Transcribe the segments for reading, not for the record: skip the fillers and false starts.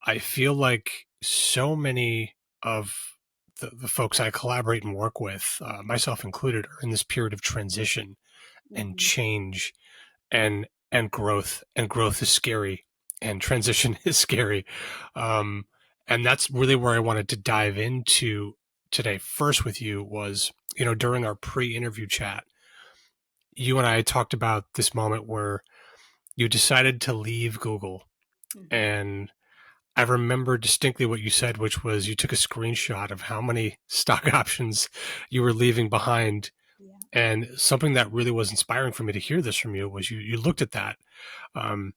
I feel like so many of the folks I collaborate and work with, myself included, are in this period of transition and Mhm. change and growth. And growth is scary, and transition is scary. Um, and that's really where I wanted to dive into today. First, with you was, during our pre-interview chat, you and I talked about this moment where you decided to leave Google. Mhm. And I remember distinctly what you said, which was you took a screenshot of how many stock options you were leaving behind. Yeah. And something that really was inspiring for me to hear this from you was you looked at that, um,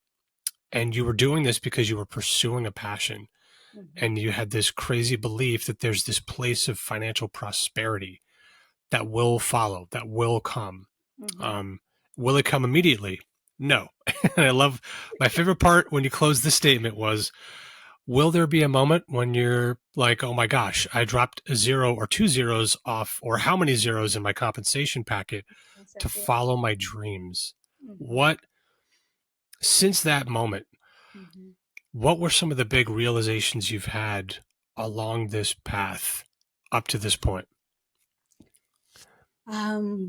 and you were doing this because you were pursuing a passion, Mhm. and you had this crazy belief that there's this place of financial prosperity that will follow, that will come. Mhm. Um, will it come immediately? No. And I love my favorite part when you closed the statement was, will there be a moment when you're like, oh my gosh, I dropped a zero or two zeros off, or how many zeros in my compensation packet to Exactly. follow my dreams? Mhm. What, since that moment, Mhm. what were some of the big realizations you've had along this path up to this point?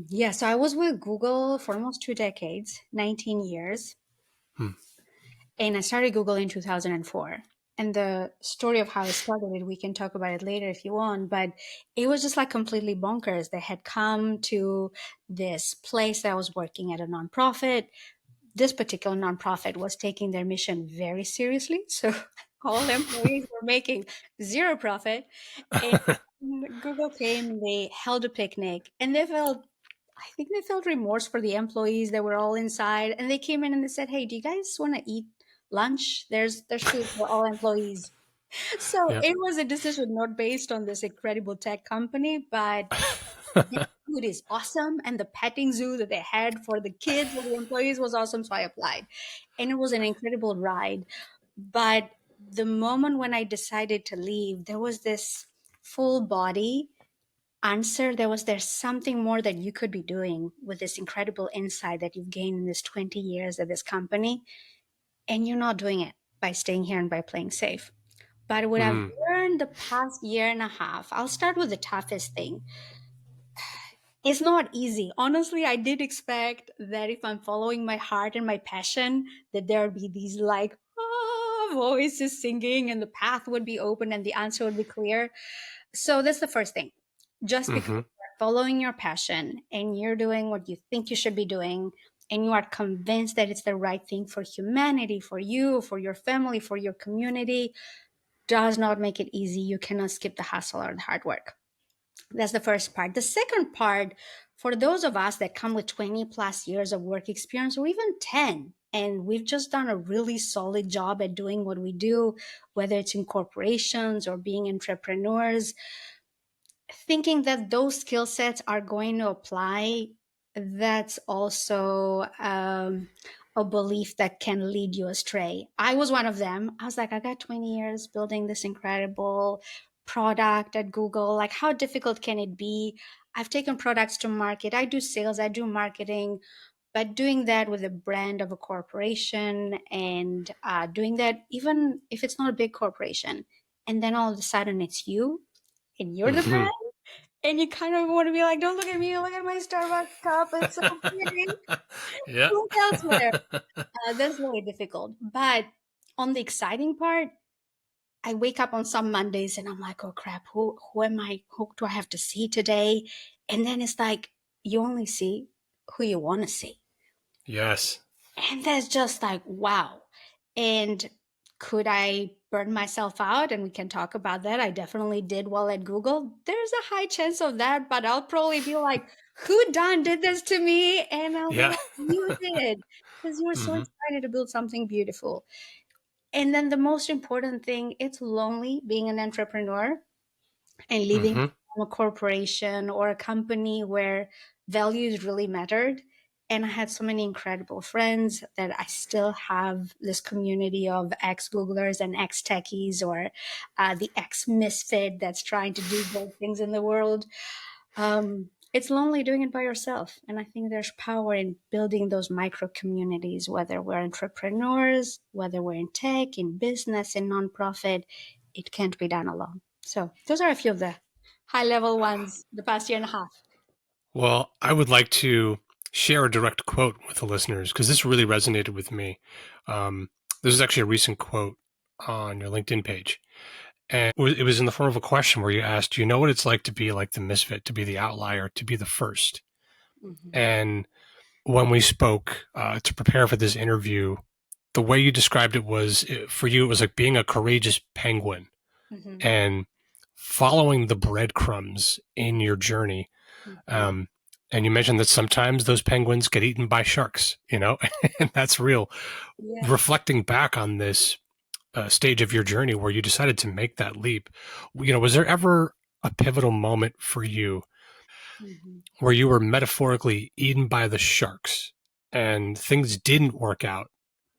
Yeah, so I was with Google for almost 2 decades, 19 years, Hmm. and I started Google in 2004. And the story of how I started it, we can talk about it later if you want, but it was just like completely bonkers. They had come to this place that I was working at a nonprofit. This particular nonprofit was taking their mission very seriously. So all employees were making zero profit. And Google came and they held a picnic and I think they felt remorse for the employees that were all inside. And they came in and they said, "Hey, do you guys want to eat lunch? There's food for all employees." So Yeah. it was a decision not based on this incredible tech company, but the food is awesome and the petting zoo that they had for the kids or the employees was awesome, so I applied, and it was an incredible ride. But the moment when I decided to leave, there was this full body answer. There's something more that you could be doing with this incredible insight that you've gained in this 20 years at this company, and you're not doing it by staying here and by playing safe. But what I've Mm. learned the past year and a half, I'll start with the toughest thing. It's not easy. Honestly, I did expect that if I'm following my heart and my passion, that there would be these like voices singing and the path would be open and the answer would be clear. So that's the first thing. Just because Hmm. you're following your passion and you're doing what you think you should be doing and you are convinced that it's the right thing for humanity, for you, for your family, for your community, does not make it easy. You cannot skip the hustle or the hard work. That's the first part. The second part, for those of us that come with 20 plus years of work experience or even 10, and we've just done a really solid job at doing what we do, whether it's in corporations or being entrepreneurs, thinking that those skill sets are going to apply, that's also a belief that can lead you astray. I was one of them. I was like, I got 20 years building this incredible product at Google. Like, how difficult can it be? I've taken products to market. I do sales, I do marketing, but doing that with a brand of a corporation and doing that even if it's not a big corporation. And then all of a sudden it's you and you're the Hmm. brand and you kind of want to be like, don't look at me, look at my Starbucks cup. It's so pretty. Yeah. Look elsewhere. That's really difficult. But on the exciting part, I wake up on some Mondays and I'm like, oh crap, who am I? Who do I have to see today? And then it's like, you only see who you want to see. Yes. And that's just like, wow. And could I burn myself out? And we can talk about that. I definitely did well at Google. There's a high chance of that, but I'll probably be like, who done did this to me? And I'll be Yeah. like, you did. Because you were so Hmm. excited to build something beautiful. And then the most important thing, it's lonely being an entrepreneur and leaving Hmm. a corporation or a company where values really mattered. And I had so many incredible friends that I still have this community of ex Googlers and ex techies or the ex misfit that's trying to do great things in the world. it's lonely doing it by yourself. And I think there's power in building those micro communities, whether we're entrepreneurs, whether we're in tech, in business, in nonprofit, it can't be done alone. So those are a few of the high level ones the past year and a half. Well, I would like to share a direct quote with the listeners because this really resonated with me. Um, this is actually a recent quote on your LinkedIn page. And it was in the form of a question where you asked, do you know what it's like to be like the misfit, to be the outlier, to be the first? Mm-hmm. And when we spoke to prepare for this interview, the way you described it was for you, it was like being a courageous penguin Mm-hmm. and following the breadcrumbs in your journey. Mm-hmm. Um, and you mentioned that sometimes those penguins get eaten by sharks, and that's real. Yeah. Reflecting back on this stage of your journey where you decided to make that leap, was there ever a pivotal moment for you Mm-hmm. where you were metaphorically eaten by the sharks and things didn't work out?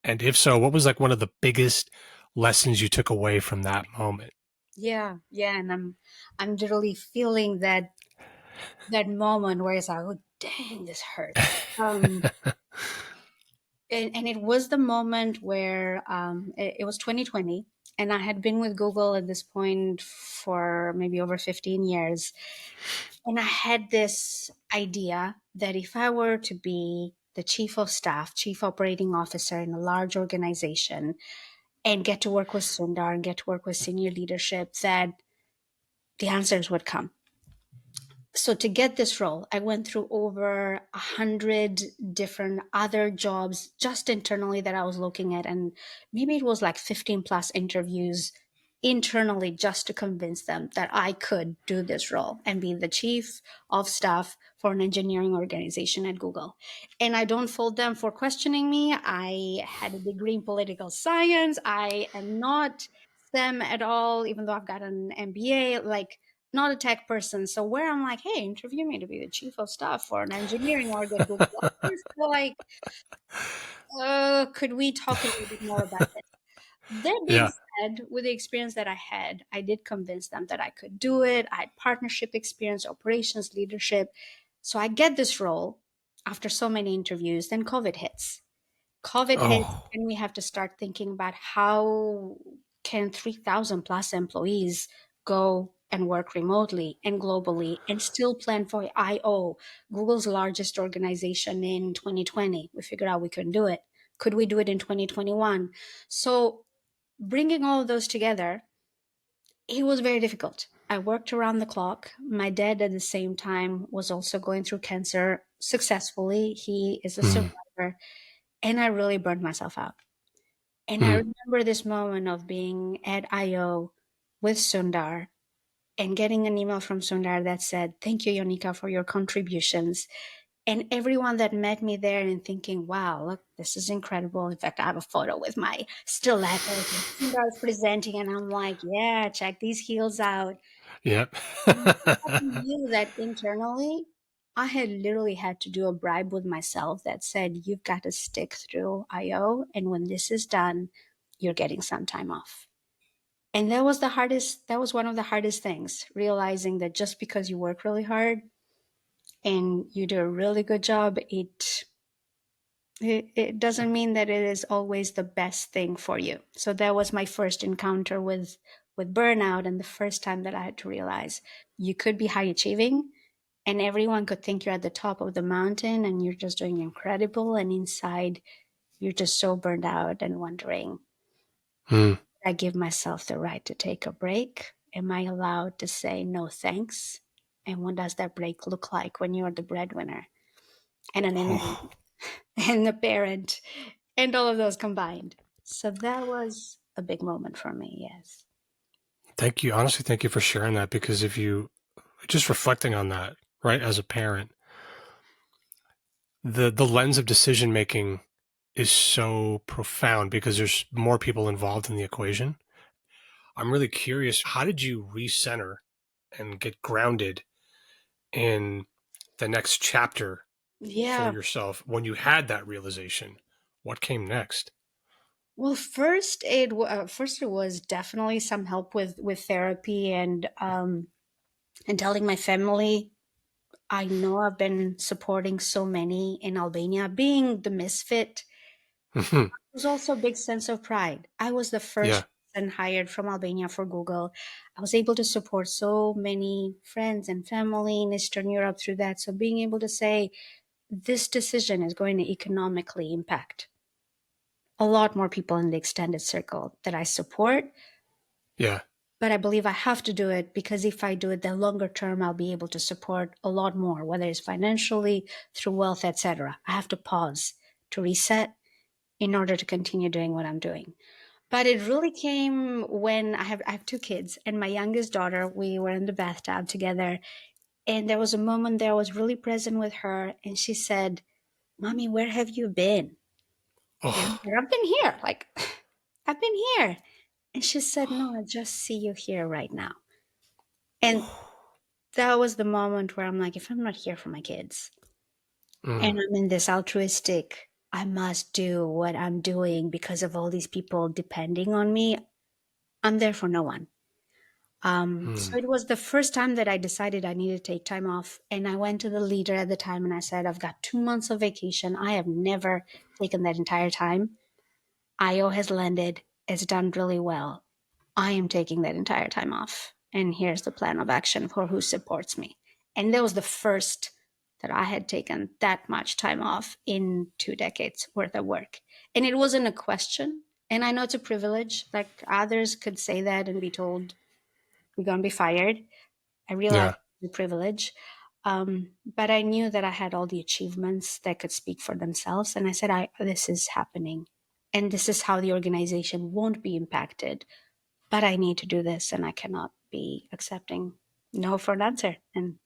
And if so, what was like one of the biggest lessons you took away from that moment? Yeah. Yeah. And I'm literally feeling that moment where it's like, oh dang, this hurts. And it was the moment where it was 2020, and I had been with Google at this point for maybe over 15 years. And I had this idea that if I were to be the chief of staff, chief operating officer in a large organization, and get to work with Sundar and get to work with senior leadership, that the answers would come. So to get this role, I went through over 100 different other jobs just internally that I was looking at, and maybe it was like 15 plus interviews internally just to convince them that I could do this role and be the chief of staff for an engineering organization at Google. And I don't fault them for questioning me. I had a degree in political science. I am not STEM at all, even though I've got an MBA. Like, not a tech person. So where I'm like, hey, interview me to be the chief of staff for an engineering org at Google. They're like, could we talk a little bit more about this? That being Yeah. said, with the experience that I had, I did convince them that I could do it. I had partnership experience, operations, leadership. So I get this role after so many interviews. Then COVID hits. COVID hits, Oh, and we have to start thinking about how can 3,000 plus employees go and work remotely and globally and still plan for I/O, Google's largest organization in 2020. We figured out we couldn't do it. Could we do it in 2021? So bringing all of those together, it was very difficult. I worked around the clock. My dad at the same time was also going through cancer successfully. He is a mm, survivor, and I really burned myself out. And I mm, remember this moment of being at IO with Sundar and getting an email from Sundar that said, "Thank you, Jonika, for your contributions." And everyone that met me there and thinking, wow, look, this is incredible. In fact, I have a photo with my stilettos and Sundar's presenting, and I'm like, yeah, check these heels out. yep. And I knew that internally, I had literally had to do a bribe with myself that said, you've got to stick through IO. And when this is done, you're getting some time off. And that was one of the hardest things, realizing that just because you work really hard and you do a really good job, it doesn't mean that it is always the best thing for you. So that was my first encounter with burnout, and the first time that I had to realize you could be high achieving and everyone could think you're at the top of the mountain and you're just doing incredible, and inside you're just so burned out and wondering, Mm. I give myself the right to take a break? Am I allowed to say no thanks? And what does that break look like when you're the breadwinner and an enemy Oh, and the parent and all of those combined? So that was a big moment for me, yes. thank you. Honestly, thank you for sharing that because if you just reflecting on that, right, as a parent, the lens of decision making is so profound because there's more people involved in the equation. I'm really curious, how did you recenter and get grounded in the next chapter for Yeah. yourself when you had that realization? What came next? Well, first it was definitely some help with therapy and telling my family I know I've been supporting so many in Albania. Being the misfit was also a big sense of pride. I was the Yeah. first person hired from Albania for Google. I was able to support so many friends and family in Eastern Europe through that. So being able to say this decision is going to economically impact a lot more people in the extended circle that I support. Yeah. But I believe I have to do it because if I do it, then longer term, I'll be able to support a lot more, whether it's financially, through wealth, etc. I have to pause to reset in order to continue doing what I'm doing. But it really came when I have two kids and my youngest daughter, we were in the bathtub together. And there was a moment there I was really present with her. And she said, Mommy, where have you been? And Oh. I've been here. Like, I've been here. And she said, No, I just see you here right now. And that was the moment where I'm like, if I'm not here for my kids Mm, and I'm in this altruistic, I must do what I'm doing because of all these people depending on me, I'm there for no one. So mm, it was the first time that I decided I needed to take time off. And I went to the leader at the time and I said, I've got 2 months of vacation. I have never taken that entire time. IO has landed. It's done really well. I am taking that entire time off. And here's the plan of action for who supports me. And that was the first that I had taken that much time off in 2 decades worth of work. And it wasn't a question. And I know it's a privilege. Like others could say that and be told, we're going to be fired. I realized yeah. the privilege. But I knew that I had all the achievements that could speak for themselves. And I said, this is happening. And this is how the organization won't be impacted. But I need to do this and I cannot be accepting no for an answer. And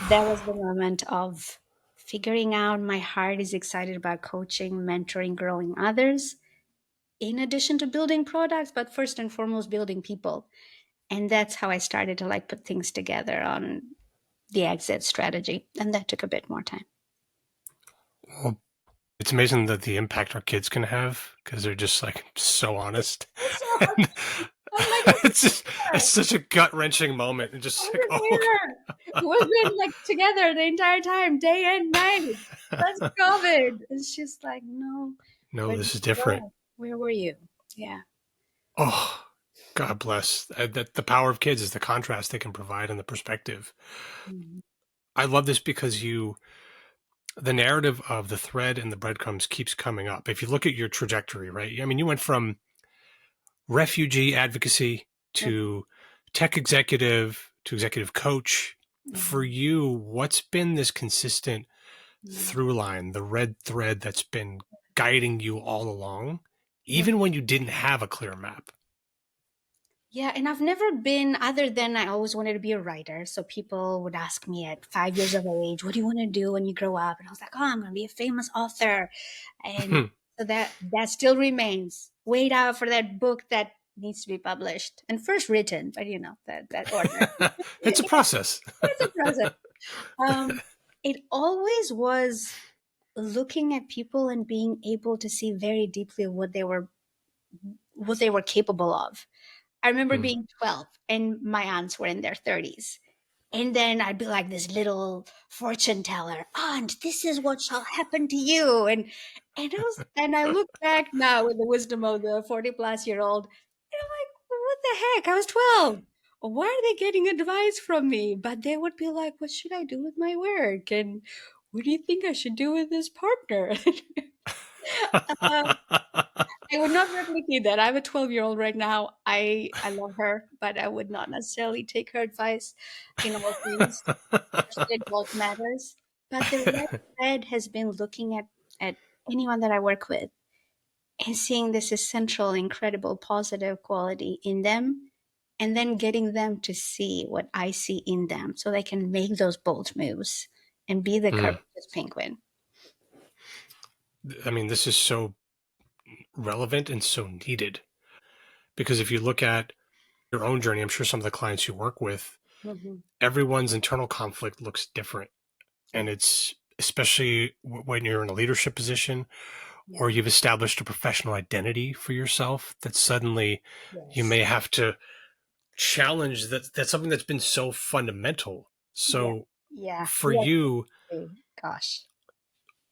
that was the moment of figuring out my heart is excited about coaching, mentoring, growing others, in addition to building products, but first and foremost, building people. And that's how I started to like put things together on the exit strategy. And that took a bit more time. Well, it's amazing that the impact our kids can have because they're just like so honest. So And I'm like, it's just, it's such a gut wrenching moment. And just like, oh, we've been like together the entire time, day and night. That's COVID. And she's like, no, no, where did this is you different. go? Where were you? Yeah. Oh, God bless. That the power of kids is the contrast they can provide and the perspective. Mhm. I love this because the narrative of the thread and the breadcrumbs keeps coming up. If you look at your trajectory, right? I mean, you went from refugee advocacy to tech executive to executive coach. For Mhm. you, what's been this consistent Mhm. through line, the red thread that's been guiding you all along, Yeah. even when you didn't have a clear map? Yeah, and I've never been, other than I always wanted to be a writer. So people would ask me at 5 years of age, what do you want to do when you grow up? And I was like, oh, I'm going to be a famous author. And so that still remains. Wait out for that book that needs to be published and first written, but that order. It's a process. It's a process. Um, it always was looking at people and being able to see very deeply what they were capable of. I remember Mm. being 12 and my aunts were in their 30s. And then I'd be like this little fortune teller, Aunt, this is what shall happen to you. And I look back now with the wisdom of the 40-plus-year-old, and I'm like, what the heck? I was 12. Why are they getting advice from me? But they would be like, what should I do with my work? And what do you think I should do with this partner? uh, I would not replicate that. I have a 12-year-old right now. I love her, but I would not necessarily take her advice in all things. Especially adult matters. But the red thread has been looking at anyone that I work with and seeing this essential, incredible, positive quality in them, and then getting them to see what I see in them so they can make those bold moves and be the Mm. courageous penguin. I mean, this is so relevant and so needed because if you look at your own journey, I'm sure some of the clients you work with, Hmm. everyone's internal conflict looks different. Yeah. And it's especially when you're in a leadership position or Mhm. you've established a professional identity for yourself that suddenly you Yes. may have to challenge that's something that's been so fundamental. Yeah. So Yeah. For Yes. you, Gosh.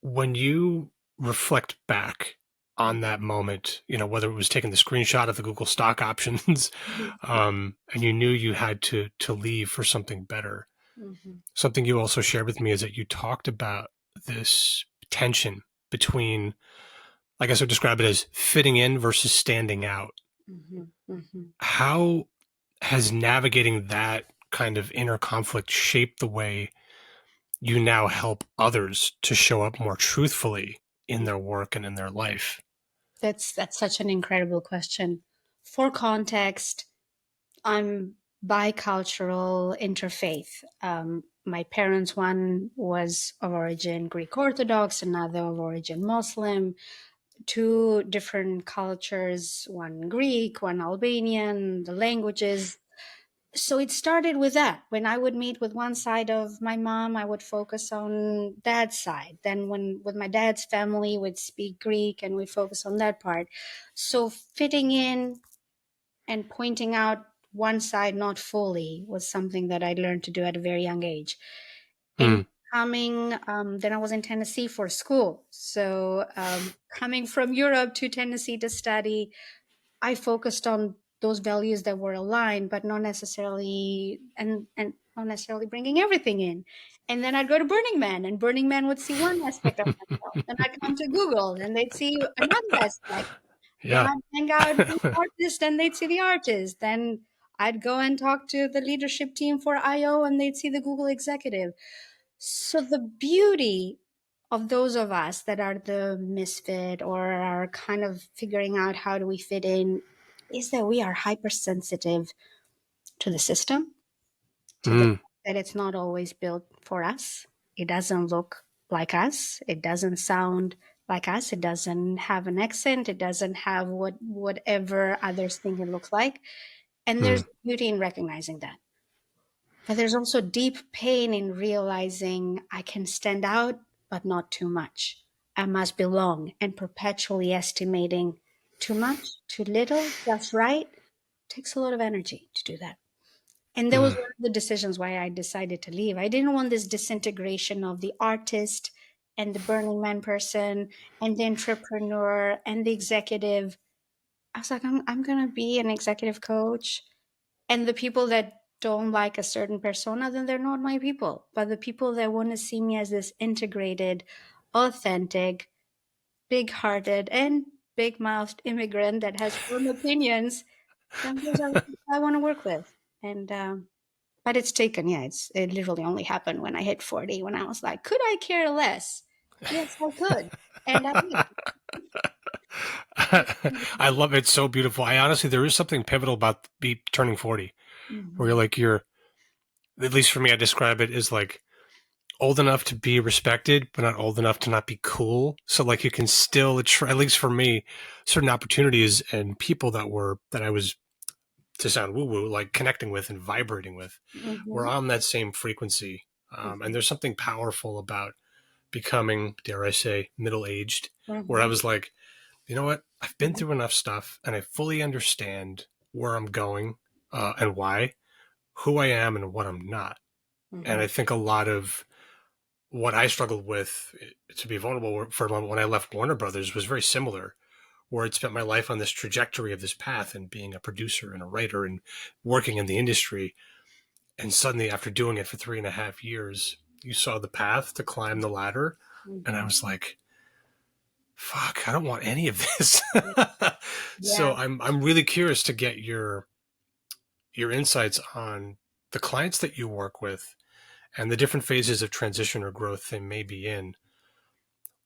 when you reflect back on that moment, whether it was taking the screenshot of the Google stock options, Mhm. and you knew you had to leave for something better. Mhm. Something you also shared with me is that you talked about this tension between, I guess I would describe it as fitting in versus standing out. Mhm. Mhm. How has navigating that kind of inner conflict shaped the way you now help others to show up more truthfully in their work and in their life? That's such an incredible question. For context, I'm bicultural, interfaith. My parents, one was of origin Greek Orthodox, another of origin Muslim, two different cultures, one Greek, one Albanian, the languages. So it started with that. When I would meet with one side of my mom, I would focus on dad's side. Then when with my dad's family, we'd speak Greek and we'd focus on that part. So fitting in and pointing out one side not fully was something that I learned to do at a very young age. And Mm, then I was in Tennessee for school. So coming from Europe to Tennessee to study, I focused on those values that were aligned, but not necessarily, and not necessarily bringing everything in. And then I'd go to Burning Man, and Burning Man would see one aspect of myself. Then I'd come to Google, and they'd see another aspect. Then yeah. I'd hang out with artists, and they'd see the artist. Then I'd go and talk to the leadership team for IO, and they'd see the Google executive. So the beauty of those of us that are the misfit or are kind of figuring out how do we fit in is that we are hypersensitive to the system, to the Mm, fact that it's not always built for us. It doesn't look like us. It doesn't sound like us. It doesn't have an accent. It doesn't have whatever others think it looks like. And mm, there's beauty in recognizing that. But there's also deep pain in realizing I can stand out, but not too much. I must belong, and perpetually estimating too much, too little, just right takes a lot of energy to do that. And that was mm, one of the decisions why I decided to leave. I didn't want this disintegration of the artist and the Burning Man person and the entrepreneur and the executive. I was like, I'm going to be an executive coach, and the people that don't like a certain persona, then they're not my people. But the people that want to see me as this integrated, authentic, big hearted, and big mouthed immigrant that has firm opinions, then those are the people I want to work with. And, but it's taken, yeah, it literally only happened when I hit 40, when I was like, could I care less? Yes, I could. And I did. I love it. So beautiful. I honestly, there is something pivotal about be turning 40, where Mhm. you're, at least for me, I describe it as like old enough to be respected, but not old enough to not be cool. So like you can still, at least for me, certain opportunities and people that I was, to sound woo woo, like connecting with and vibrating with, were Mhm. on that same frequency. And Mhm. there's something powerful about becoming, dare I say, middle aged, where I Mhm. was like, you know what? I've been Mhm. through enough stuff and I fully understand where I'm going, and why, who I am and what I'm not. And Mhm. I think a lot of what I struggled with, to be vulnerable for a moment when I left Warner Brothers, was very similar, where I'd spent my life on this trajectory of this path and being a producer and a writer and working in the industry. And suddenly, after doing it for 3.5 years, you saw the path to climb the ladder. And I Mhm. was like, fuck, I don't want any of this. So Yeah. I'm really curious to get your insights on the clients that you work with and the different phases of transition or growth they may be in.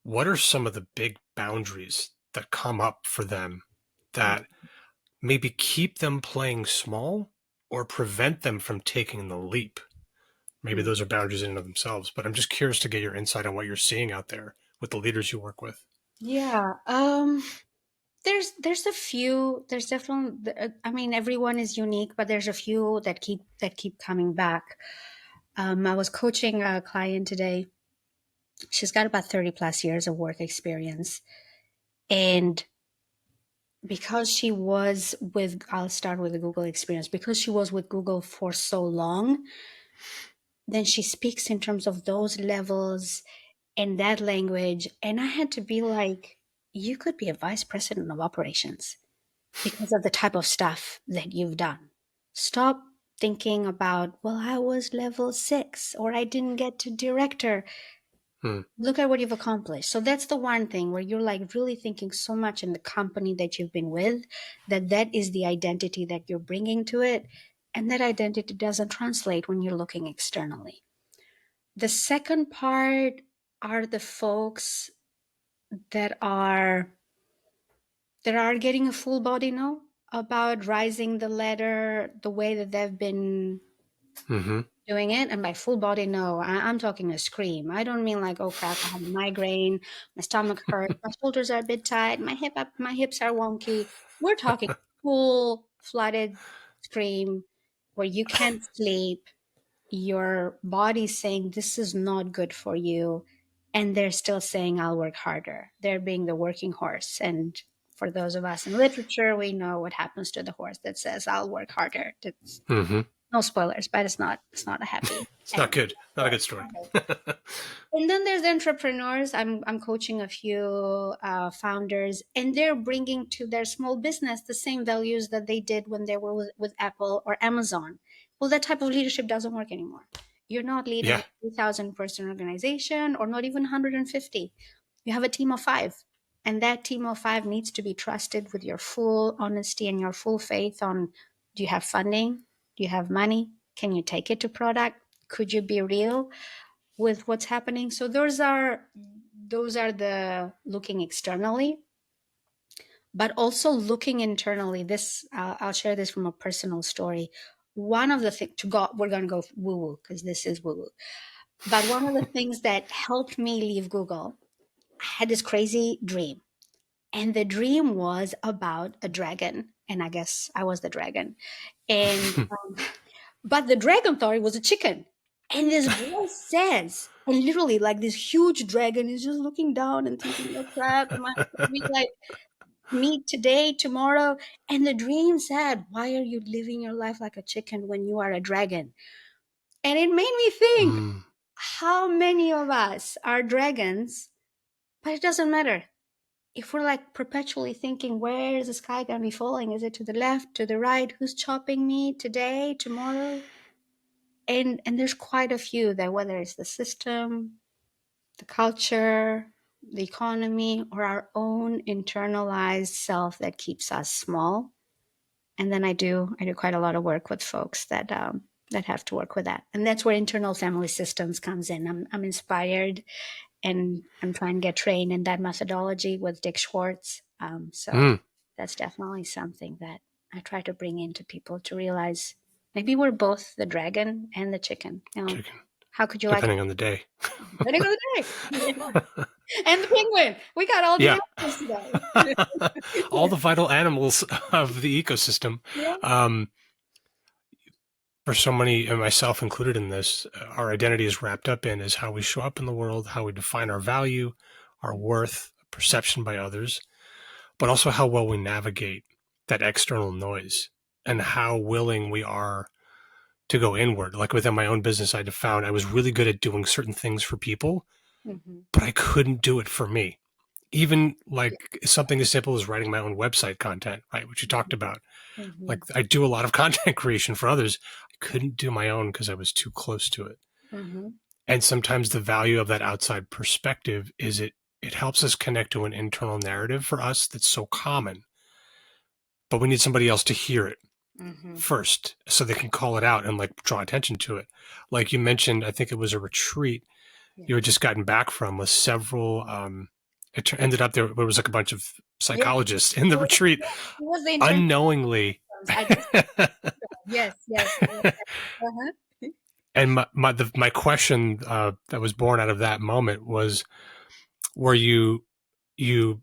What are some of the big boundaries that come up for them that maybe keep them playing small or prevent them from taking the leap? Maybe Mhm. those are boundaries in and of themselves, but I'm just curious to get your insight on what you're seeing out there with the leaders you work with. Yeah. There's a few. There's definitely. I mean, everyone is unique, but there's a few that keep coming back. I was coaching a client today. She's got about 30 plus years of work experience, and because she was with, I'll start with the Google experience. Because she was with Google for so long, then she speaks in terms of those levels and that language. And I had to be like, you could be a vice president of operations because of the type of stuff that you've done. Stop thinking about, well, I was level 6 or I didn't get to director. Hmm. Look at what you've accomplished. So that's the one thing where you're like really thinking so much in the company that you've been with, that that is the identity that you're bringing to it. And that identity doesn't translate when you're looking externally. The second part are the folks that are getting a full body no about rising the ladder the way that they've been Mm-hmm. doing it. And by full body no, I'm talking a scream. I don't mean like, oh crap, I have a migraine, my stomach hurts, my shoulders are a bit tight, my hips are wonky. We're talking full flooded scream where you can't sleep, your body's saying this is not good for you, and they're still saying I'll work harder. They're being the working horse. And for those of us in literature, we know what happens to the horse that says I'll work harder. It's Mm-hmm. no spoilers, but it's not a happy It's not ending. good. Not a good story. Right. And then there's entrepreneurs. I'm coaching a few founders, and they're bringing to their small business the same values that they did when they were with Apple or Amazon. Well, that type of leadership doesn't work anymore. You're not leading Yeah. a 3,000 person organization or not even 150. You have a team of 5. And that team of 5 needs to be trusted with your full honesty and your full faith on, do you have funding? Do you have money? Can you take it to product? Could you be real with what's happening? So those are the looking externally, but also looking internally. This I'll share this from a personal story. One of the things to go, we're going to go woo woo because this is woo woo. But one of the things that helped me leave Google, I had this crazy dream, and the dream was about a dragon, and I guess I was the dragon. And but the dragon thought it was a chicken. And this voice says, and literally, like this huge dragon is just looking down and thinking, oh crap, am I going to be like me today, tomorrow? And the dream said, why are you living your life like a chicken when you are a dragon? And it made me think, Mm. how many of us are dragons? But it doesn't matter. If we're like perpetually thinking, where is the sky going to be falling? Is it to the left, to the right? Who's chopping me today, tomorrow? And there's quite a few that, whether it's the system, the culture, the economy, or our own internalized self that keeps us small. And then I do quite a lot of work with folks that have to work with that, and that's where internal family systems comes in. I'm inspired, and I'm trying to get trained in that methodology with Dick Schwartz. So Mm. that's definitely something that I try to bring into people to realize maybe we're both the dragon and the chicken. Chicken. How could you like it? Depending on the day. Depending on the day. And the penguin. We got all the Yeah. animals today. All the vital animals of the ecosystem. Yeah. Um, for so many, and myself included in this, our identity is wrapped up in is how we show up in the world, how we define our value, our worth, perception by others, but also how well we navigate that external noise and how willing we are to go inward. Like within my own business, I found I was really good at doing certain things for people, Mm-hmm. but I couldn't do it for me. Even like something as simple as writing my own website content, right? Which you talked about. Mm-hmm. Like I do a lot of content creation for others. I couldn't do my own because I was too close to it. Mm-hmm. And sometimes the value of that outside perspective is it helps us connect to an internal narrative for us that's so common, but we need somebody else to hear it Mm-hmm. first so they can call it out and like draw attention to it. Like you mentioned, I think it was a retreat Yeah. you had just gotten back from with several it ended up there was like a bunch of Yeah. psychologists in the retreat It was the internal. unknowingly. I just, yes, yes. Uh-huh. And my question that was born out of that moment was where you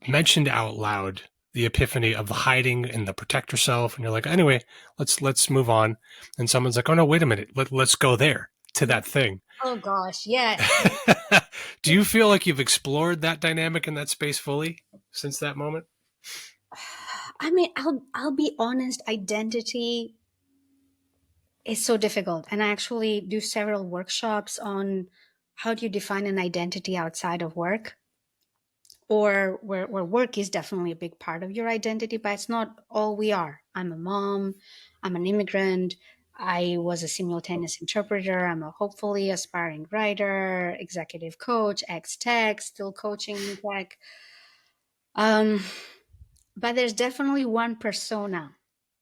mentioned out loud the epiphany of hiding and the protect yourself, and you're like, anyway, let's move on. And someone's like, oh no, wait a minute, let's go there to Yeah. that thing. Oh gosh, yes. Do you feel like you've explored that dynamic in that space fully since that moment? I mean, I'll be honest, identity It's so difficult. And I actually do several workshops on how do you define an identity outside of work, or where work is definitely a big part of your identity, but it's not all we are. I'm a mom, I'm an immigrant, I was a simultaneous interpreter, I'm a hopefully aspiring writer, executive coach, ex-tech, still coaching in tech. Um, but there's definitely one persona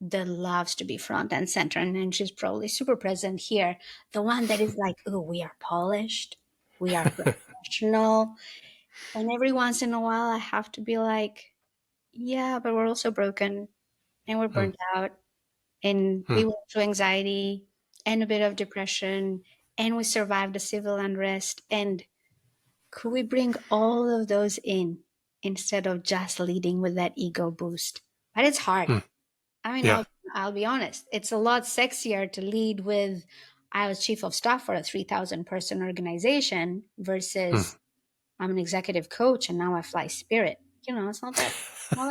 that loves to be front and center, and she's probably super present here. The one that is like, oh, we are polished, we are professional. And every once in a while, I have to be like, yeah, but we're also broken and we're Hmm. burnt out and Hmm. we went through anxiety and a bit of depression and we survived a civil unrest. And could we bring all of those in instead of just leading with that ego boost? But it's hard. Hmm. I mean, Yeah. I'll be honest. It's a lot sexier to lead with, I was chief of staff for a 3,000 person organization Hmm. versus I'm an executive coach and now I fly Spirit. You know, it's not that cool.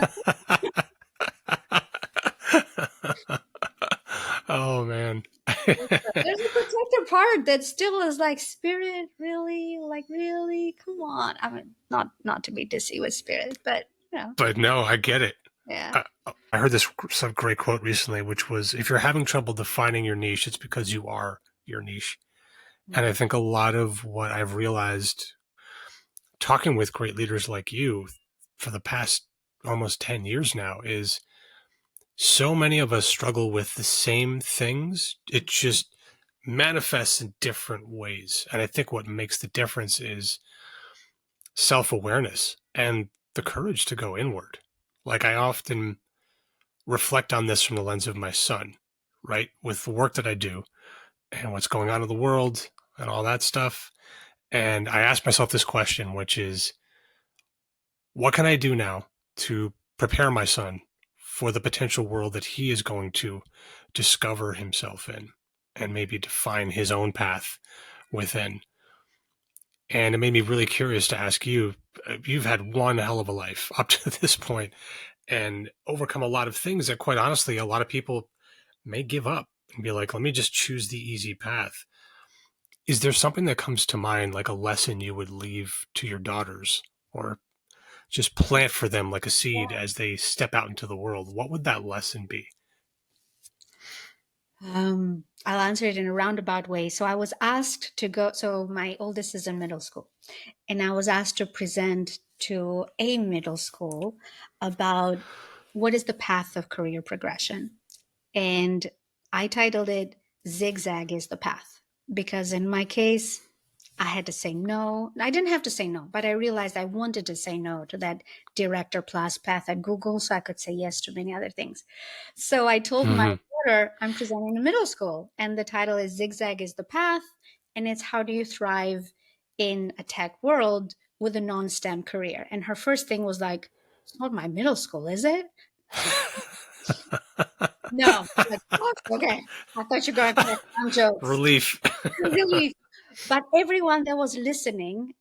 Oh man. There's a protective part that still is like, Spirit, really? Like, really? Come on. I mean, not to be dissy with Spirit, but you know, But no, I get it. yeah. I heard this some great quote recently, which was, "If you're having trouble defining your niche, it's because you are your niche." And I think a lot of what I've realized talking with great leaders like you for the past almost 10 years now is so many of us struggle with the same things. It just manifests in different ways. And I think what makes the difference is self awareness and the courage to go inward. Like I often reflect on this from the lens of my son, right? With the work that I do and what's going on in the world and all that stuff. And I ask myself this question, which is, what can I do now to prepare my son for the potential world that he is going to discover himself in and maybe define his own path within? And it made me really curious to ask you. You've had one hell of a life up to this point and overcome a lot of things that, quite honestly, a lot of people may give up and be like, let me just choose the easy path. Is there something that comes to mind, like a lesson you would leave to your daughters or just plant for them like a seed as they step out into the world? What would that lesson be? I'll answer it in a roundabout way. So I was asked to go. So my oldest is in middle school, and I was asked to present to a middle school about what is the path of career progression. And I titled it Zigzag is the Path. Because in my case, I had to say no. I didn't have to say no, but I realized I wanted to say no to that director plus path at Google so I could say yes to many other things. So I told my Mm-hmm. daughter I'm presenting in middle school, and the title is Zigzag is the Path, and it's how do you thrive in a tech world with a non-STEM career. And her first thing was like, it's not my middle school, is it? So no. I'm like, oh, okay. I thought you were going to make some jokes. Relief. Really. But everyone that was listening,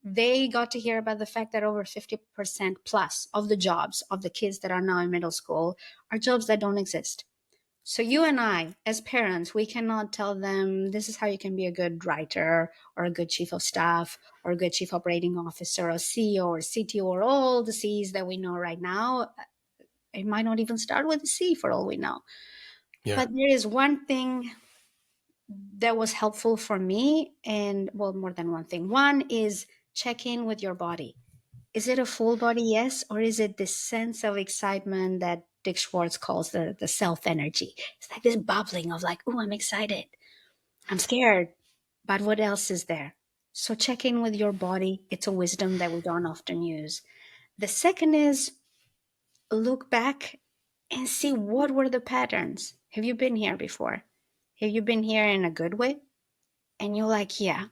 they got to hear about the fact that over 50% plus of the jobs of the kids that are now in middle school are jobs that don't exist. So you and I, as parents, we cannot tell them this is how you can be a good writer or a good chief of staff or a good chief operating officer or CEO or CTO or all the C's that we know right now. It might not even start with a C for all we know. Yeah. But there is one thing that was helpful for me, and well, more than one thing. One is check in with your body. Is it a full body yes, or is it this sense of excitement that Dick Schwartz calls the self energy? It's like this bubbling of like, oh, I'm excited, I'm scared, but what else is there? So check in with your body. It's a wisdom that we don't often use. The second is look back and see what were the patterns. Have you been here before? Have you been here in a good way? And you're like, yeah,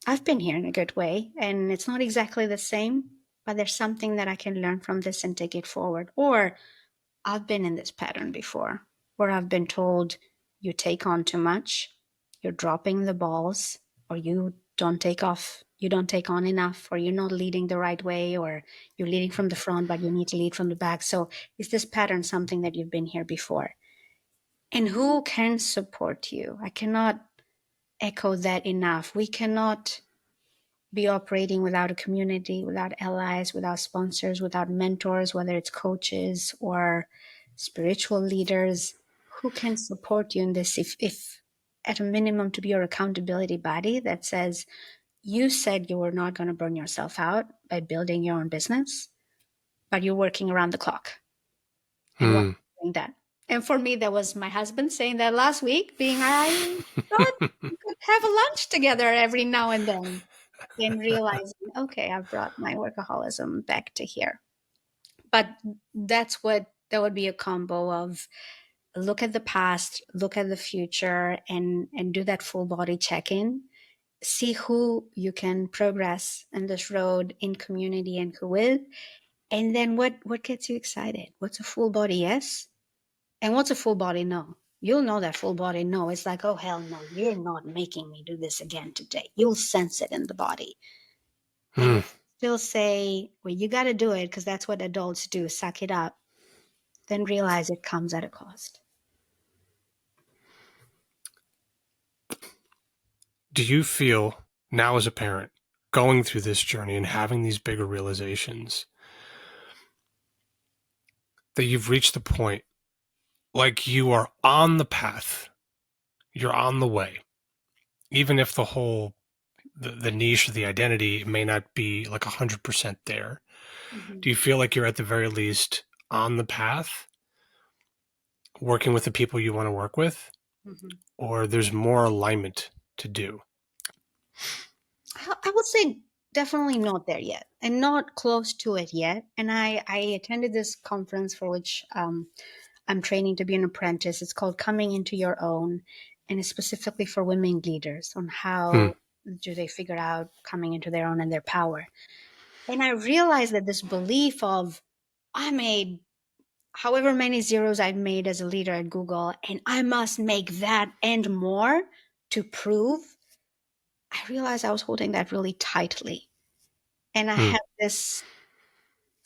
I've been here in a good way. And it's not exactly the same, but there's something that I can learn from this and take it forward. Or I've been in this pattern before where I've been told you take on too much, you're dropping the balls, or you don't take on enough, or you're not leading the right way, or you're leading from the front, but you need to lead from the back. So is this pattern something that you've been here before? And who can support you? I cannot echo that enough. We cannot be operating without a community, without allies, without sponsors, without mentors, whether it's coaches or spiritual leaders. Who can support you in this if at a minimum to be your accountability body that says, you said you were not going to burn yourself out by building your own business, but you're working around the clock. And why are Hmm. you doing that? And for me, that was my husband saying that last week, being I thought we could have a lunch together every now and then. And realizing, okay, I've brought my workaholism back to here. But that would be a combo of look at the past, look at the future, and do that full body check-in. See who you can progress in this road in community and who with. And then what gets you excited? What's a full body yes? And what's a full body no? You'll know that full body no. It's like, oh hell no, you're not making me do this again today. You'll sense it in the body. And Hmm. if you still say, well, you got to do it because that's what adults do, suck it up, then realize it comes at a cost. Do you feel now as a parent going through this journey and having these bigger realizations that you've reached the point like you are on the path, you're on the way, even if the niche or the identity may not be like 100% there? Mm-hmm. Do you feel like you're at the very least on the path, working with the people you want to work with, Mm-hmm. or there's more alignment to do? I would say definitely not there yet and not close to it yet. And I attended this conference for which I'm training to be an apprentice. It's called Coming Into Your Own, and it's specifically for women leaders on Hmm. how do they figure out coming into their own and their power. And I realized that this belief of I made however many zeros I've made as a leader at Google, and I must make that and more to prove, I realized I was holding that really tightly. And I Hmm. had this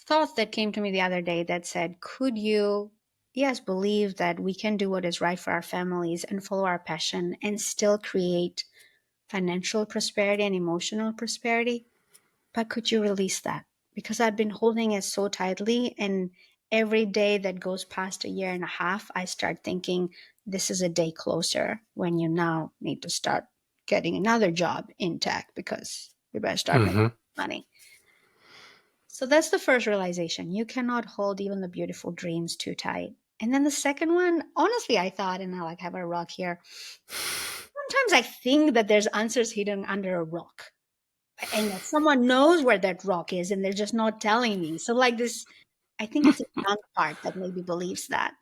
thought that came to me the other day that said, could you, yes, believe that we can do what is right for our families and follow our passion and still create financial prosperity and emotional prosperity? But could you release that? Because I've been holding it so tightly. And every day that goes past a year and a half, I start thinking this is a day closer when you now need to start getting another job in tech because you better start making Mm-hmm. money. So that's the first realization. You cannot hold even the beautiful dreams too tight. And then the second one, honestly, I thought, and I like have a rock here. Sometimes I think that there's answers hidden under a rock and that someone knows where that rock is and they're just not telling me. So like this, I think it's a young part that maybe believes that.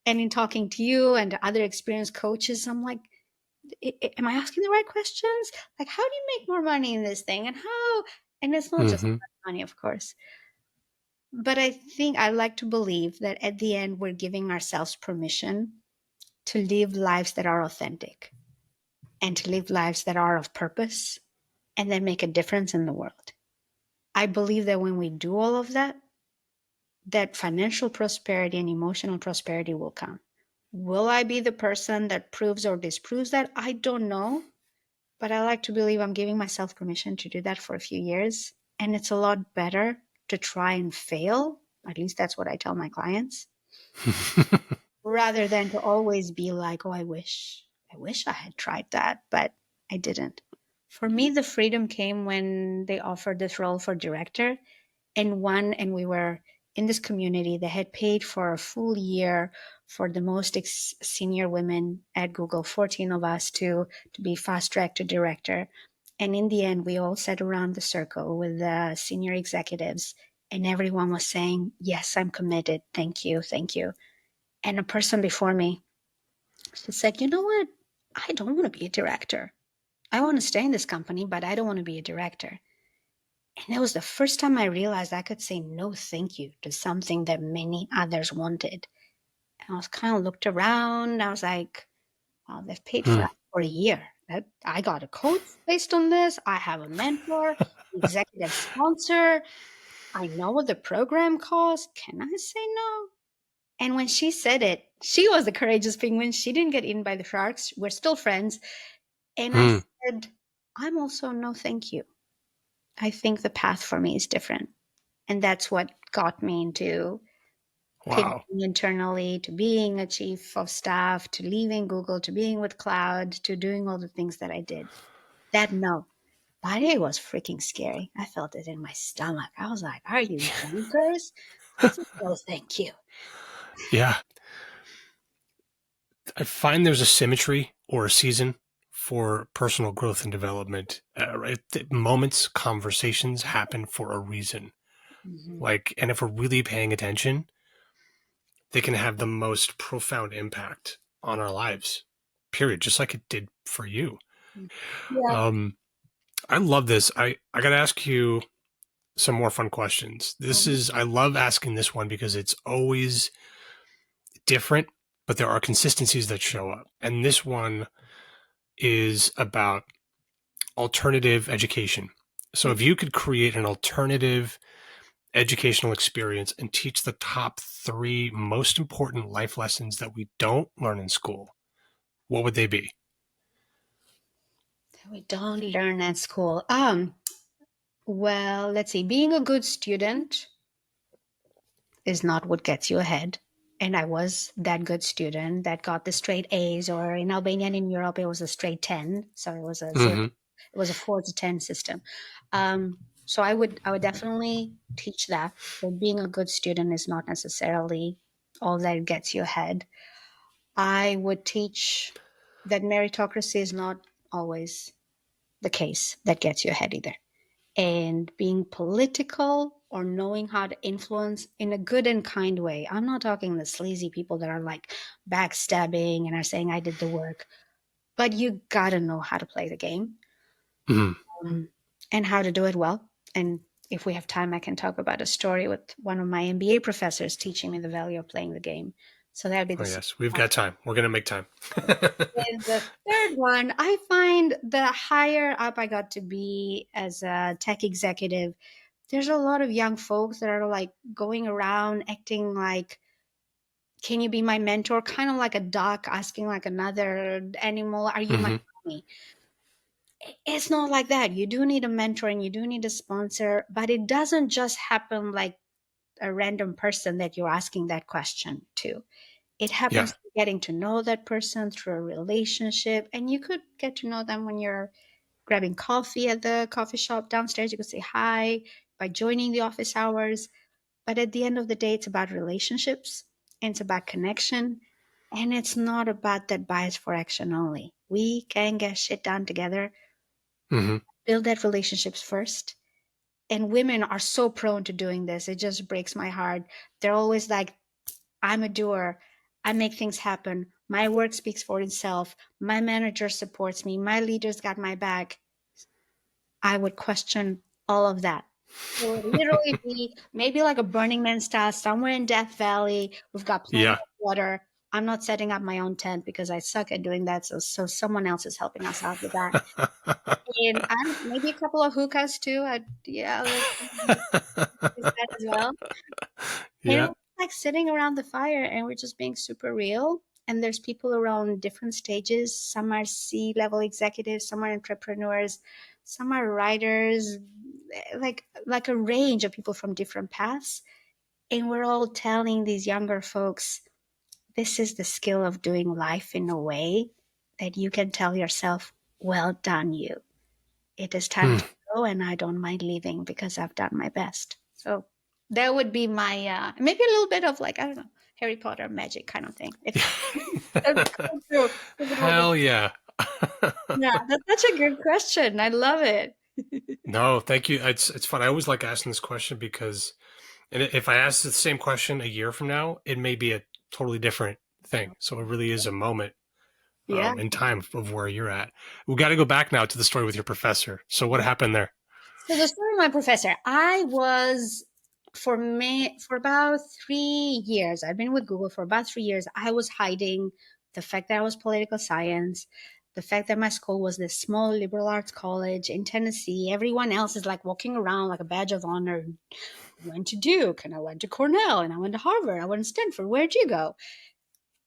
And in talking to you and to other experienced coaches, I'm like, am I asking the right questions? Like, how do you make more money in this thing? And how? And it's not just Mm-hmm. money, of course. But I think I like to believe that at the end, we're giving ourselves permission to live lives that are authentic and to live lives that are of purpose and then make a difference in the world. I believe that when we do all of that, that financial prosperity and emotional prosperity will come. Will I be the person that proves or disproves that? I don't know. But I like to believe I'm giving myself permission to do that for a few years. And it's a lot better to try and fail. At least that's what I tell my clients, rather than to always be like, oh, I wish I had tried that, but I didn't. For me, the freedom came when they offered this role for director and we were in this community that had paid for a full year for the most senior women at Google, 14 of us to be fast tracked to director. And in the end, we all sat around the circle with the senior executives and everyone was saying, yes, I'm committed. Thank you. Thank you. And a person before me, she said, you know what? I don't want to be a director. I want to stay in this company, but I don't want to be a director. And it was the first time I realized I could say no thank you to something that many others wanted. And I was kind of looked around. I was like, wow, they've paid for Hmm. us for a year. That I got a coach based on this. I have a mentor, executive sponsor. I know what the program costs. Can I say no? And when she said it, She was the courageous penguin. She didn't get eaten by the sharks. We're still friends. And I Hmm. said, I'm also no thank you. I think the path for me is different. And that's what got me into pivoting Wow. internally, to being a chief of staff, to leaving Google, to being with cloud, to doing all the things that I did. That no. But it was freaking scary. I felt it in my stomach. I was like, are you bonkers? I said, no, thank you. Yeah. I find there's a symmetry or a season for personal growth and development. Right? Moments, conversations happen for a reason. Mhm. Like, and if we're really paying attention, they can have the most profound impact on our lives. Period. Just like it did for you. Yeah. Um, I love this. I got to ask you some more fun questions. Mhm. I love asking this one because it's always different, but there are consistencies that show up. And this one is about alternative education. So if you could create an alternative educational experience and teach the top three most important life lessons that we don't learn in school, what would they be? We don't learn at school. Well, let's see. Being a good student is not what gets you ahead. And I was that good student that got the straight A's, or in Albania and in Europe, it was a straight 10. So it was a zero, Mm-hmm. it was a 4 to 10 system. So I would definitely teach that being a good student is not necessarily all that gets you ahead. I would teach that meritocracy is not always the case that gets you ahead either. And being political or knowing how to influence in a good and kind way. I'm not talking the sleazy people that are like backstabbing and are saying I did the work, but you gotta know how to play the game, Mm-hmm. um, and how to do it well. And if we have time, I can talk about a story with one of my MBA professors teaching me the value of playing the game. So that'd be Oh, the second yes, we've one. got time. We're going to make time. And the third one, I find the higher up I got to be as a tech executive, there's a lot of young folks that are like going around acting like, can you be my mentor? Kind of like a duck asking like another animal, are you my Mm-hmm. mommy? It's not like that. You do need a mentor and you do need a sponsor, but it doesn't just happen like a random person that you're asking that question to. It Yeah. happens through getting to know that person through a relationship, and you could get to know them when you're grabbing coffee at the coffee shop downstairs. You could say hi by joining the office hours. But at the end of the day, it's about relationships and it's about connection. And it's not about that bias for action only. We can get shit done together, Mm-hmm. build that relationships first. And women are so prone to doing this. It just breaks my heart. They're always like, I'm a doer. I make things happen. My work speaks for itself. My manager supports me. My leader's got my back. I would question all of that. It would literally be maybe like a Burning Man style somewhere in Death Valley. We've got plenty Yeah. of water. I'm not setting up my own tent because I suck at doing that. So someone else is helping us out with that. And maybe a couple of hookahs too. Yeah, let's use that as well. And Yeah. it's like sitting around the fire and we're just being super real. And there's people around different stages. Some are C-level executives, some are entrepreneurs, some are writers, like a range of people from different paths. And we're all telling these younger folks, this is the skill of doing life in a way that you can tell yourself, well done, you. It is time Hmm. to go, and I don't mind leaving because I've done my best. So that would be my maybe a little bit of like, I don't know, Harry Potter magic kind of thing. If that would come through, if it was Hell yeah. yeah, that's such a good question. I love it. No, thank you. It's fun. I always like asking this question because, and if I ask the same question a year from now, it may be a totally different thing. So it really is a moment Yeah. in time of where you're at. We got to go back now to the story with your professor. So what happened there? So the story of my professor, I was for about 3 years. I've been with Google for about 3 years. I was hiding the fact that I was political science, the fact that my school was this small liberal arts college in Tennessee. Everyone else is like walking around like a badge of honor. I went to Duke and I went to Cornell and I went to Harvard. I went to Stanford. Where'd you go?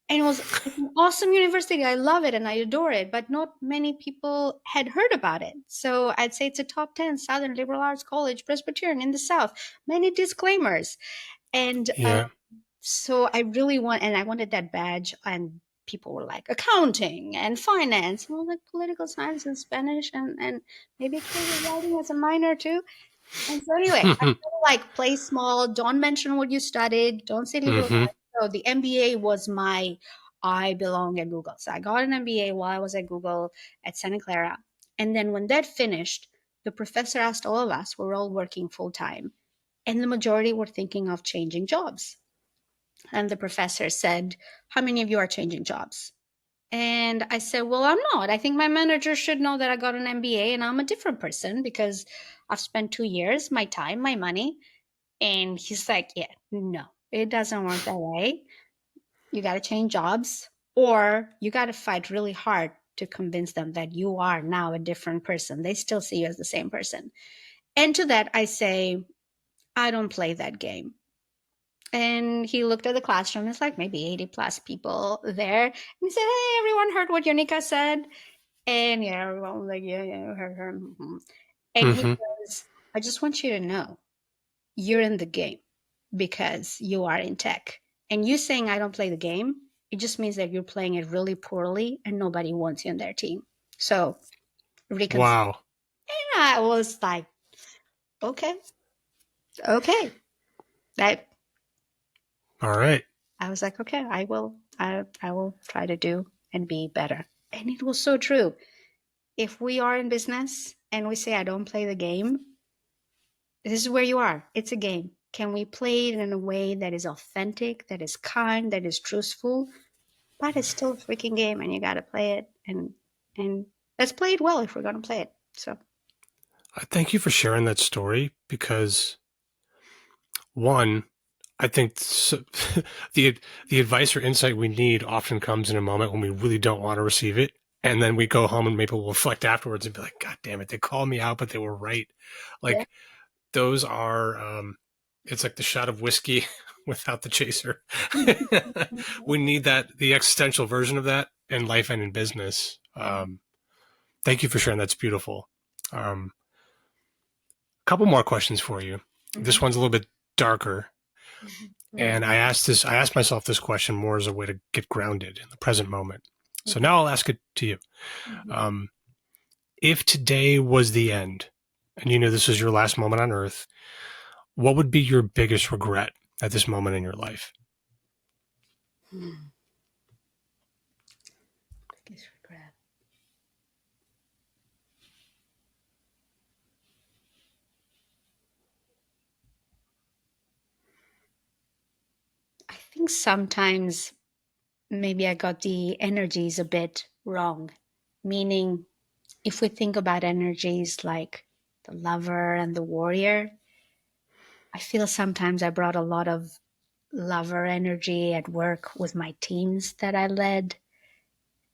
And it was an awesome university. I love it and I adore it, but not many people had heard about it. So I'd say it's a top 10 Southern Liberal Arts College, Presbyterian in the South. Many disclaimers. And Yeah. so I really and I wanted that badge. And people were like, accounting and finance. Well, like political science and Spanish and maybe creative writing as a minor too. And so anyway, I feel like play small. Don't mention what you studied. Don't say liberal Hmm. arts. So the MBA was my I belong at Google. So I got an MBA while I was at Google at Santa Clara. And then when that finished, the professor asked all of us, we're all working full time, and the majority were thinking of changing jobs. And the professor said, how many of you are changing jobs? And I said, well, I'm not. I think my manager should know that I got an MBA and I'm a different person because I've spent 2 years, my time, my money. And he's like, yeah, no, it doesn't work that way. You got to change jobs or you got to fight really hard to convince them that you are now a different person. They still see you as the same person. And to that, I say, I don't play that game. And he looked at the classroom. It's like maybe 80 plus people there. And he said, hey, everyone heard what Jonika said? And yeah, everyone was like, yeah, yeah, heard her. Mhm. And he Hmm. goes, I just want you to know you're in the game because you are in tech. And you saying I don't play the game, it just means that you're playing it really poorly and nobody wants you on their team. So reconsider. Wow. And I was like, okay, okay. That All right. I was like, okay, I will try to do and be better. And it was so true. If we are in business and we say I don't play the game, this is where you are. It's a game. Can we play it in a way that is authentic, that is kind, that is truthful? But it's still a freaking game and you gotta play it and let's play it well if we're gonna play it. So Thank you for sharing that story because one, I think the the advice or insight we need often comes in a moment when we really don't want to receive it, and then we go home and maybe we'll reflect afterwards and be like, "God damn it, they called me out, but they were right." yeah. Like those are, it's like the shot of whiskey without the chaser. We need that, the existential version of that in life and in business. Thank you for sharing. That's beautiful. A couple more questions for you. This Mhm, one's a little bit darker. mhm, And mhm, I asked myself this question more as a way to get grounded in the present moment. So okay. now I'll ask it to you. Mhm. Um, if today was the end and you knew this was your last moment on earth, what would be your biggest regret at this moment in your life? Hmm. Biggest regret. I think sometimes maybe I got the energies a bit wrong. Meaning, if we think about energies like the lover and the warrior, I feel sometimes I brought a lot of lover energy at work with my teams that I led.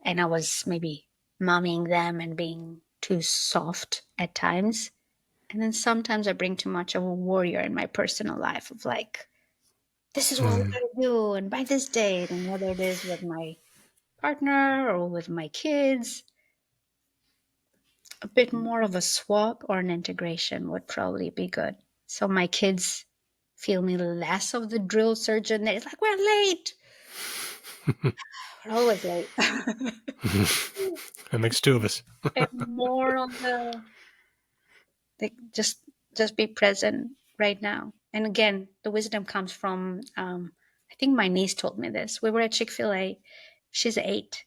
And I was maybe momming them and being too soft at times. And then sometimes I bring too much of a warrior in my personal life of like, this is what we Hmm. gotta do, and by this date, and whether it is with my partner or with my kids, a bit more of a swap or an integration would probably be good. So my kids feel me less of the drill surgeon that is like, we're late. We're always late. That makes two of us. And more on the just be present right now. And again, the wisdom comes from I think my niece told me this. We were at Chick-fil-A. She's 8.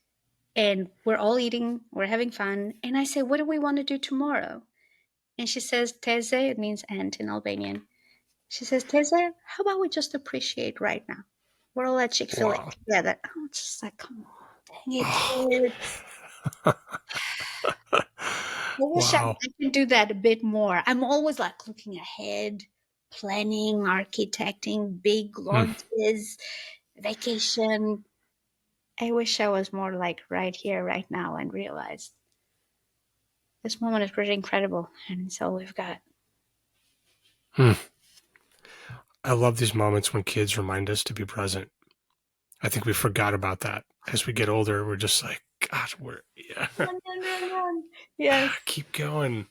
And we're all eating, we're having fun. And I say, what do we want to do tomorrow? And she says, Teze, it means aunt in Albanian. She says, Teze, how about we just appreciate right now? We're all at Chick-fil-A Wow. together. I'm just like, come on, dang it, Oh. kids. I wish Wow. I could do that a bit more. I'm always like looking ahead, planning, architecting, big Hmm. launches, vacation. I wish I was more like right here, right now, and realized this moment is pretty incredible, and it's all we've got. Hmm. I love these moments when kids remind us to be present. I think we forgot about that. As we get older, we're just like, God, we're yeah, Run, run, run, run. Yes. keep going.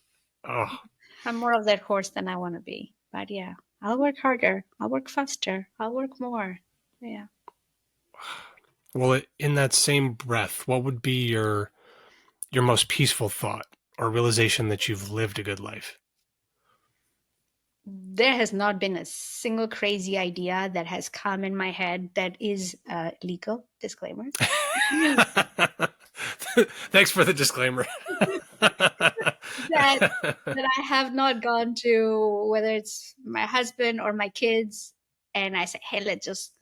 Oh, I'm more of that horse than I want to be. But yeah, I'll work harder. I'll work faster. I'll work more. Yeah. well, in that same breath, what would be your most peaceful thought or realization that you've lived a good life? There has not been a single crazy idea that has come in my head that is legal. Disclaimer. Thanks for the disclaimer. that that I have not gone to, whether it's my husband or my kids, and I say, "Hey, let's just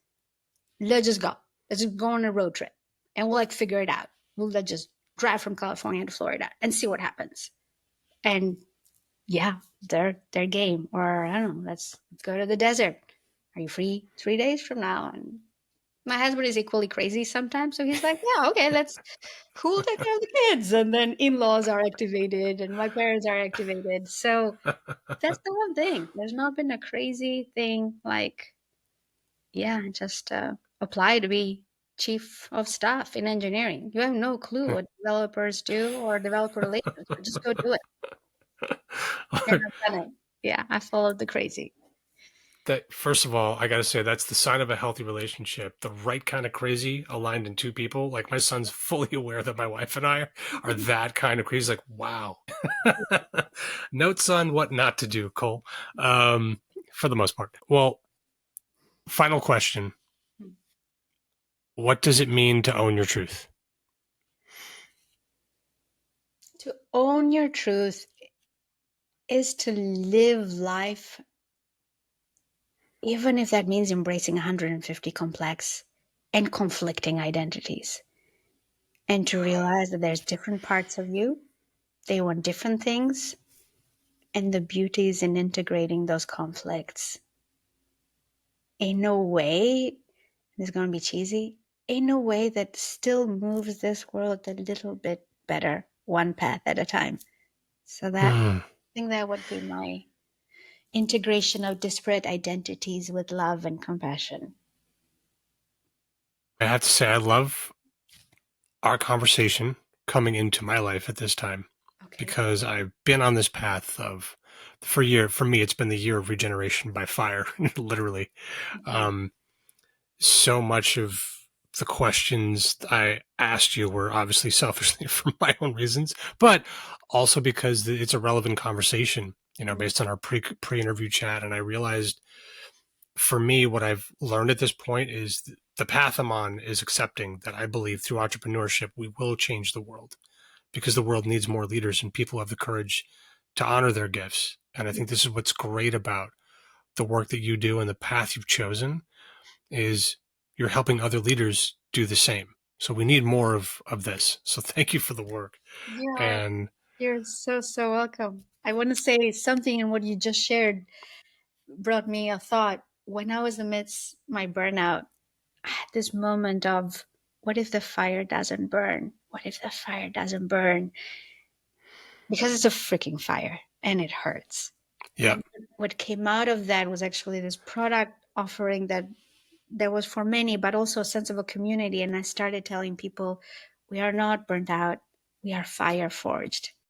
go. Let's just go on a road trip, and we'll like figure it out. Let's just drive from California to Florida and see what happens." And yeah, they're game. Or I don't know, let's go to the desert. Are you free 3 days from now? And my husband is equally crazy sometimes, so he's like, yeah, okay, let's who will take care of the kids? And then in-laws are activated and my parents are activated. So that's the one thing. There's not been a crazy thing like, yeah, just apply to be chief of staff in engineering. You have no clue what developers do or developer relations, but just go do it. And I've done it. Yeah, I followed the crazy. That first of all, I got to say that's the sign of a healthy relationship. The right kind of crazy aligned in two people. Like my son's fully aware that my wife and I are that kind of crazy. Like, wow. Notes on what not to do, Cole. For the most part. Well, final question. What does it mean to own your truth? To own your truth is to live life, even if that means embracing 150 complex and conflicting identities, and to realize that there's different parts of you, they want different things, and the beauty is in integrating those conflicts. Ain't no way, it's going to be cheesy, ain't no way that still moves this world a little bit better, one path at a time. So that, Hmm. I think that would be my integration of disparate identities with love and compassion. I have to say, I love our conversation coming into my life at this time Okay. because I've been on this path of for me it's been the year of regeneration by fire literally. Yeah. um so much of the questions I asked you were obviously selfishly for my own reasons, but also because it's a relevant conversation, based on our pre-interview chat. And I realized for me, what I've learned at this point is the path I'm on is accepting that I believe through entrepreneurship, we will change the world because the world needs more leaders and people have the courage to honor their gifts. And I think this is what's great about the work that you do and the path you've chosen is you're helping other leaders do the same. So we need more of this. So thank you for the work. Yeah, And you're so welcome. I want to say something in what you just shared brought me a thought. When I was amidst my burnout, I had this moment of what if the fire doesn't burn? What if the fire doesn't burn? Because it's a freaking fire and it hurts. yeah, And what came out of that was actually this product offering that there was for many, but also a sense of a community. And I started telling people, we are not burnt out, we are fire forged.